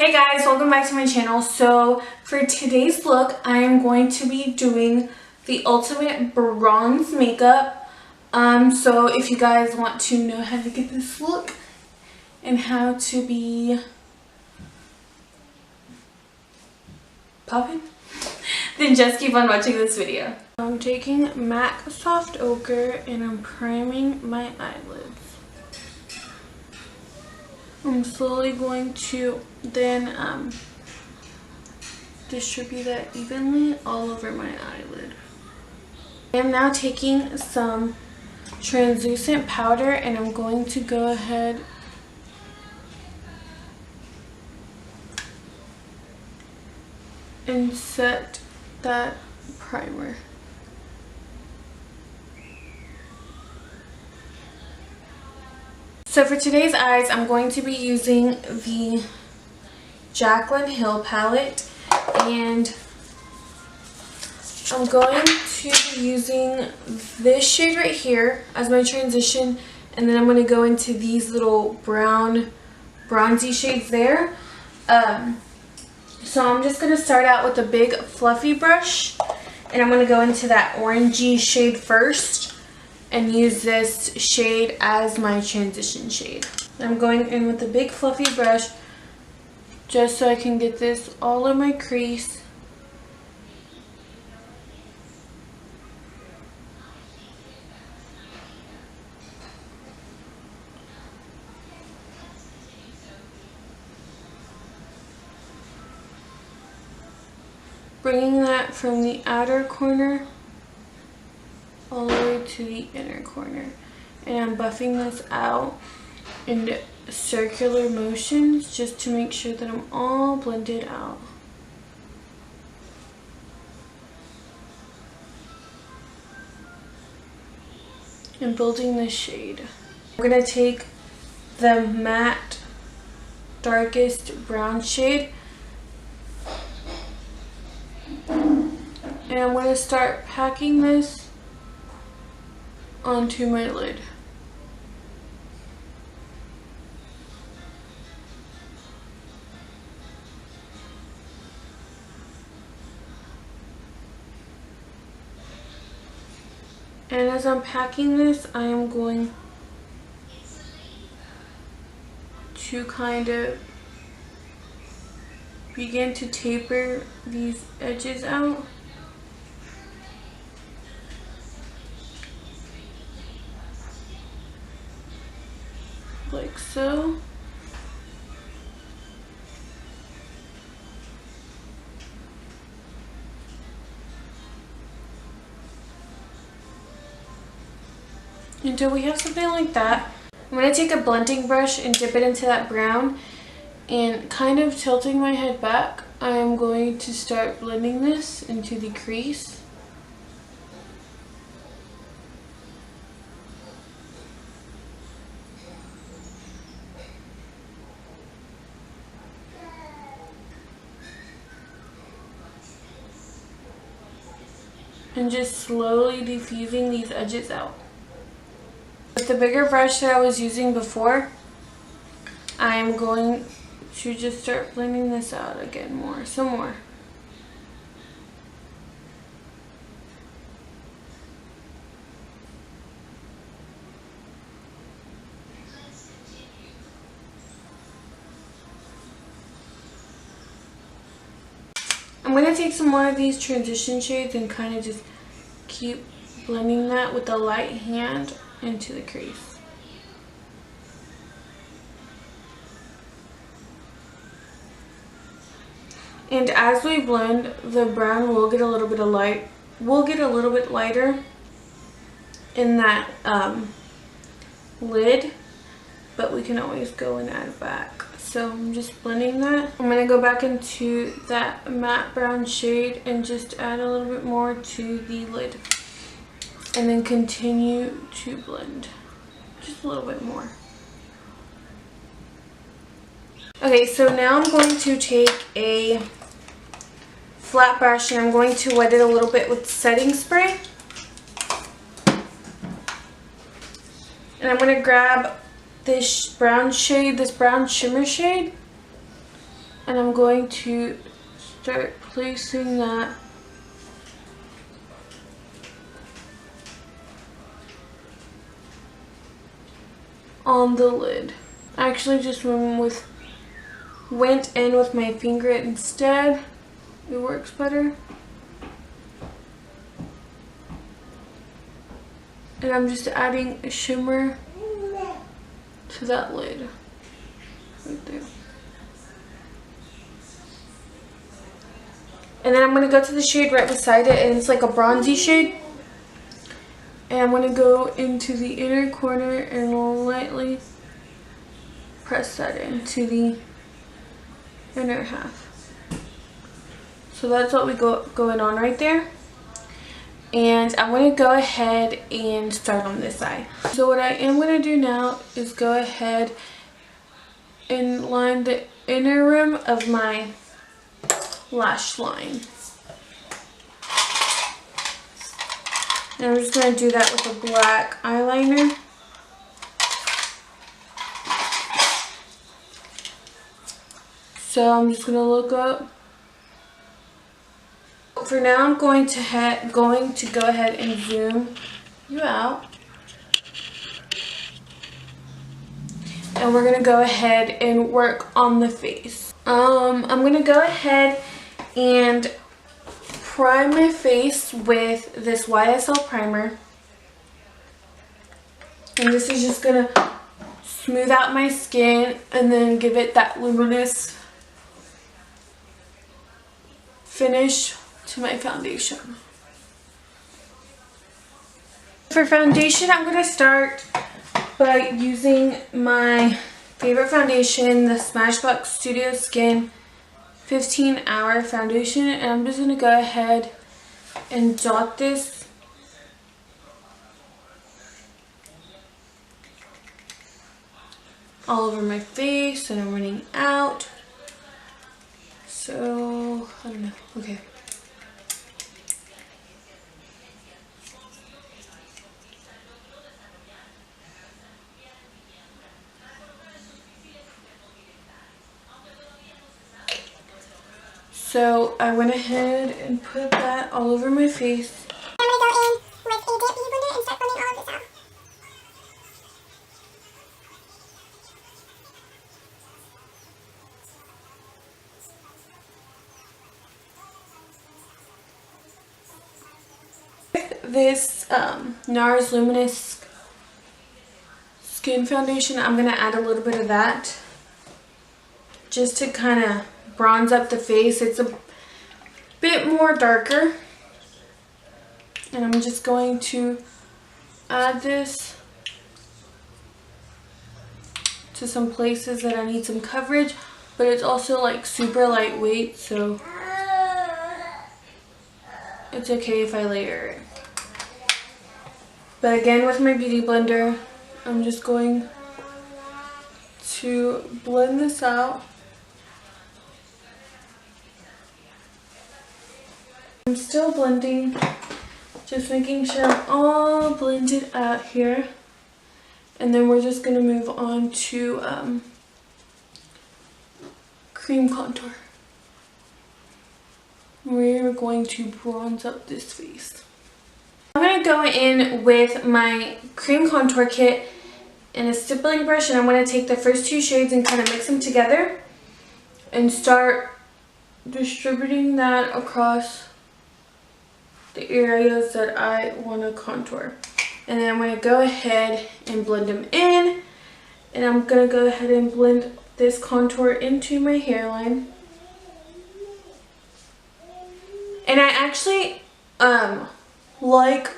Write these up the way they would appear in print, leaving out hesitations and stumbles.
Hey guys, welcome back to my channel. So for today's look, I am going to be doing the ultimate bronze makeup. So if you guys want to know how to get this look and how to be popping, then just keep on watching this video. I'm taking MAC Soft Ochre and I'm priming my eyelids. I'm slowly going to then distribute that evenly all over my eyelid. I am now taking some translucent powder and I'm going to go ahead and set that primer. So for today's eyes, I'm going to be using the Jaclyn Hill palette, and I'm going to be using this shade right here as my transition, and then I'm going to go into these little brown bronzy shades there. So I'm just going to start out with a big fluffy brush, and I'm going to go into that orangey shade first and use this shade as my transition shade. I'm going in with a big fluffy brush just so I can get this all in my crease. Bringing that from the outer corner all the way to the inner corner, and I'm buffing this out in circular motions just to make sure that I'm all blended out. And building this shade. I'm going to take the matte darkest brown shade and I'm going to start packing this onto my lid. And as I'm packing this, I am going to kind of begin to taper these edges out. Like so. Until we have something like that. I'm going to take a blending brush and dip it into that brown, and kind of tilting my head back, I am going to start blending this into the crease. And just slowly diffusing these edges out. With the bigger brush that I was using before, I'm going to just start blending this out again some more. I'm going to take some more of these transition shades and kind of just keep blending that with a light hand into the crease. And as we blend, the brown will get a little bit lighter in that lid, but we can always go and add back. So I'm just blending that. I'm going to go back into that matte brown shade and just add a little bit more to the lid. And then continue to blend. Just a little bit more. Okay, so now I'm going to take a flat brush and I'm going to wet it a little bit with setting spray. And I'm going to grab this brown shade, this brown shimmer shade, And I'm going to start placing that on the lid. I actually just went in with my finger instead. It works better. And I'm just adding a shimmer to that lid right there. And then I'm going to go to the shade right beside it, and it's like a bronzy shade. And I'm going to go into the inner corner and lightly press that into the inner half. So that's what we going on right there. And I'm going to go ahead and start on this eye. So what I am going to do now is go ahead and line the inner rim of my lash line. And I'm just going to do that with a black eyeliner. So I'm just going to look up. For now, I'm going to go ahead and zoom you out. And we're going to go ahead and work on the face. I'm going to go ahead and prime my face with this YSL primer. And this is just going to smooth out my skin and then give it that luminous finish to my foundation. For foundation, I'm going to start by using my favorite foundation, the Smashbox Studio Skin 15-Hour Foundation, and I'm just going to go ahead and dot this all over my face, and I'm running out. So, I don't know. Okay. So I went ahead and put that all over my face. I'm going to go in with a damp beauty blender and start blending all of this out. This Nars Luminous Skin Foundation, I'm going to add a little bit of that just to kind of bronze up the face. It's a bit more darker, and I'm just going to add this to some places that I need some coverage, but it's also like super lightweight, so it's okay if I layer it. But again, with my beauty blender, I'm just going to blend this out. I'm still blending, just making sure I'm all blended out here. And then we're just going to move on to cream contour. We're going to bronze up this face. I'm going to go in with my cream contour kit and a stippling brush, and I'm going to take the first two shades and kind of mix them together and start distributing that across the areas that I want to contour. And then I'm going to go ahead and blend them in, and I'm going to go ahead and blend this contour into my hairline. And I actually like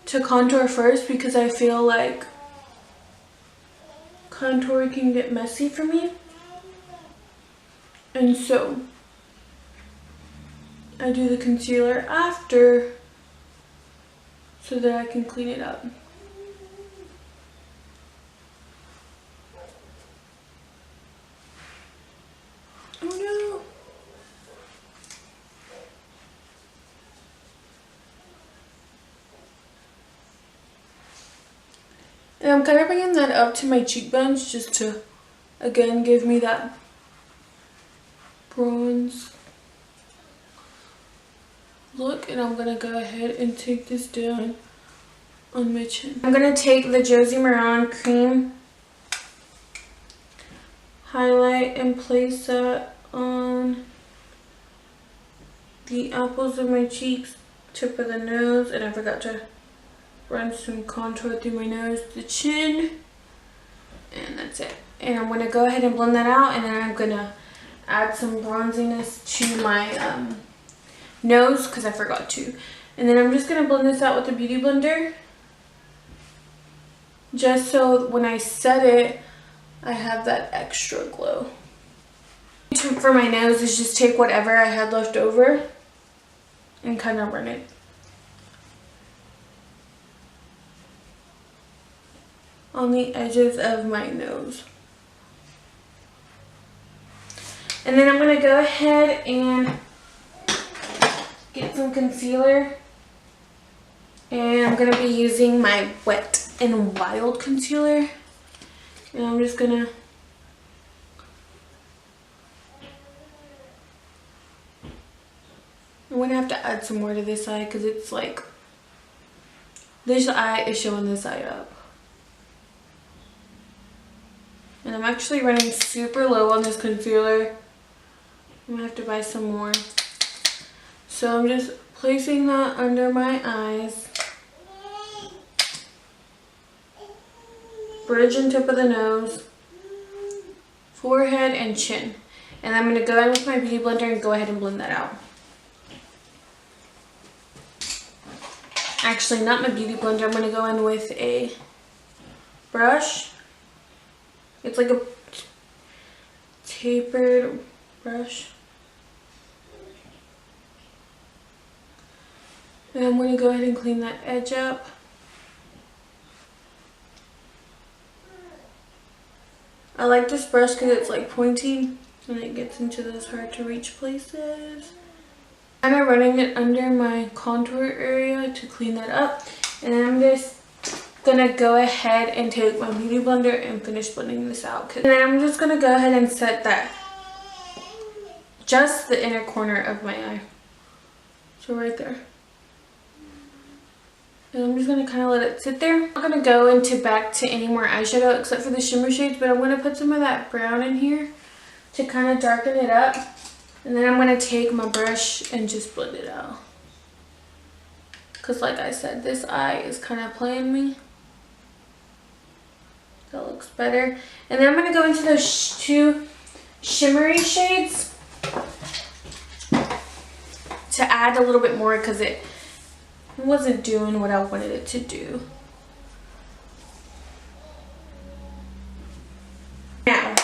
to contour first because I feel like contour can get messy for me, and so I do the concealer after so that I can clean it up. Oh no! And I'm kind of bringing that up to my cheekbones just to, again, give me that bronze look, and I'm gonna go ahead and take this down on my chin. I'm gonna take the Josie Maran cream highlight and place that on the apples of my cheeks, tip of the nose, and I forgot to run some contour through my nose, the chin, and that's it. And I'm gonna go ahead and blend that out, and then I'm gonna add some bronziness to my nose because I forgot to. And then I'm just gonna blend this out with the beauty blender, just so when I set it, I have that extra glow. For my nose is just take whatever I had left over and kind of run it on the edges of my nose. And then I'm going to go ahead and get some concealer. And I'm going to be using my Wet n Wild concealer. And I'm just going to have to add some more to this eye because it's like this eye is showing this eye up. And I'm actually running super low on this concealer. I'm gonna have to buy some more. So I'm just placing that under my eyes, bridge and tip of the nose, forehead, and chin. And I'm gonna go in with my beauty blender and go ahead and blend that out. Actually, not my beauty blender. I'm going to go in with a brush. It's like a tapered brush. And I'm going to go ahead and clean that edge up. I like this brush because it's like pointy and it gets into those hard to reach places. I'm running it under my contour area to clean that up, and then I'm just gonna go ahead and take my beauty blender and finish blending this out. And then I'm just gonna go ahead and set that just the inner corner of my eye, so right there. And I'm just gonna kind of let it sit there. I'm not gonna go back to any more eyeshadow except for the shimmer shades, but I'm gonna put some of that brown in here to kind of darken it up. And then I'm going to take my brush and just blend it out. Because like I said, this eye is kind of playing me. That looks better. And then I'm going to go into those two shimmery shades to add a little bit more because it wasn't doing what I wanted it to do. Now,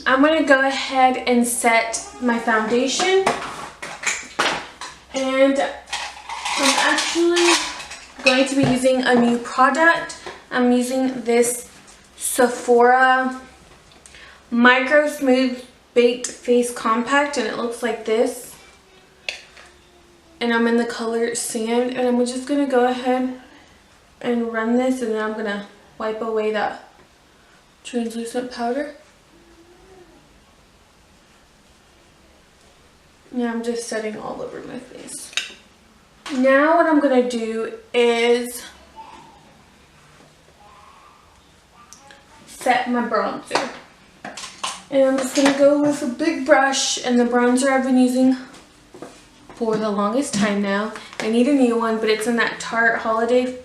I'm going to go ahead and set my foundation, and I'm actually going to be using a new product. I'm using this Sephora Micro Smooth Baked Face Compact, and it looks like this. And I'm in the color Sand, and I'm just going to go ahead and run this, and then I'm going to wipe away that translucent powder. Yeah, I'm just setting all over my face. Now what I'm going to do is set my bronzer. And I'm just going to go with a big brush, and the bronzer I've been using for the longest time now. I need a new one, but it's in that Tarte Holiday,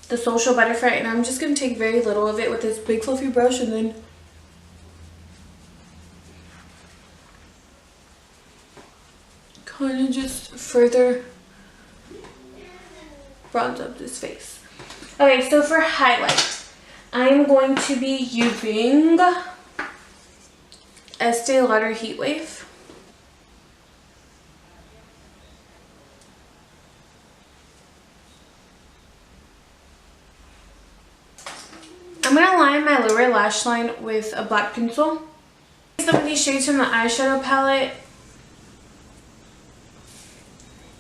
the Social Butterfly, and I'm just going to take very little of it with this big fluffy brush, and then kind of just further bronze up this face. Okay, so for highlight, I'm going to be using Estee Lauder Heatwave. I'm going to line my lower lash line with a black pencil. Some of these shades from the eyeshadow palette.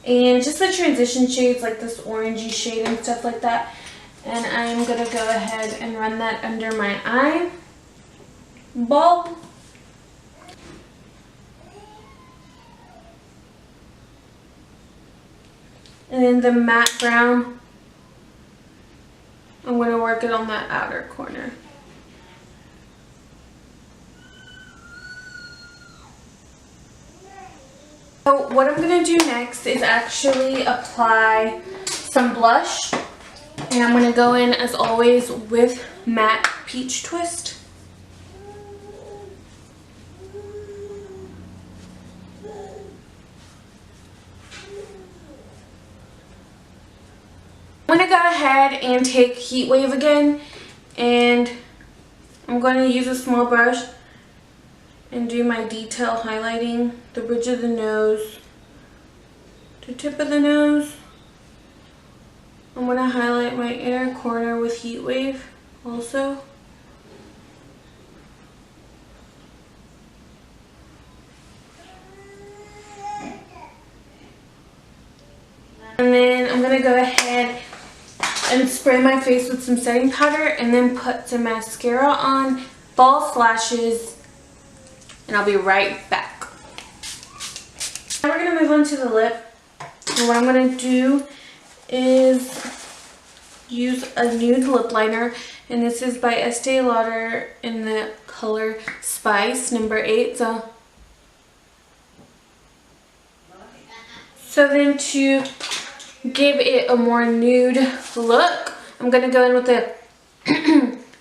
And just the transition shades like this orangey shade and stuff like that. And I'm going to go ahead and run that under my eye ball. And then the matte brown, I'm going to work it on that outer corner. So what I'm going to do next is actually apply some blush. And I'm going to go in, as always, with matte Peachtwist. I'm going to go ahead and take Heatwave again, and I'm going to use a small brush and do my detail highlighting, the bridge of the nose, the tip of the nose. I'm going to highlight my inner corner with Heatwave also. And then I'm going to go ahead and spray my face with some setting powder and then put some mascara on, false lashes, and I'll be right back. Now we're going to move on to the lip. And what I'm going to do is use a nude lip liner, and this is by Estee Lauder in the color Spice number 8. So then to give it a more nude look, I'm going to go in with the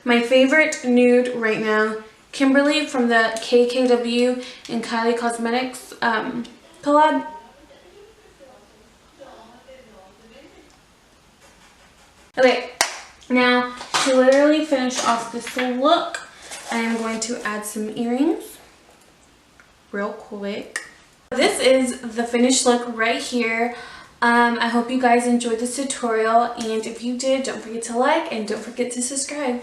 my favorite nude right now, Kimberly from the KKW and Kylie Cosmetics collab. Okay, now to literally finish off this look, I am going to add some earrings real quick. This is the finished look right here. I hope you guys enjoyed this tutorial, and if you did, don't forget to like and don't forget to subscribe.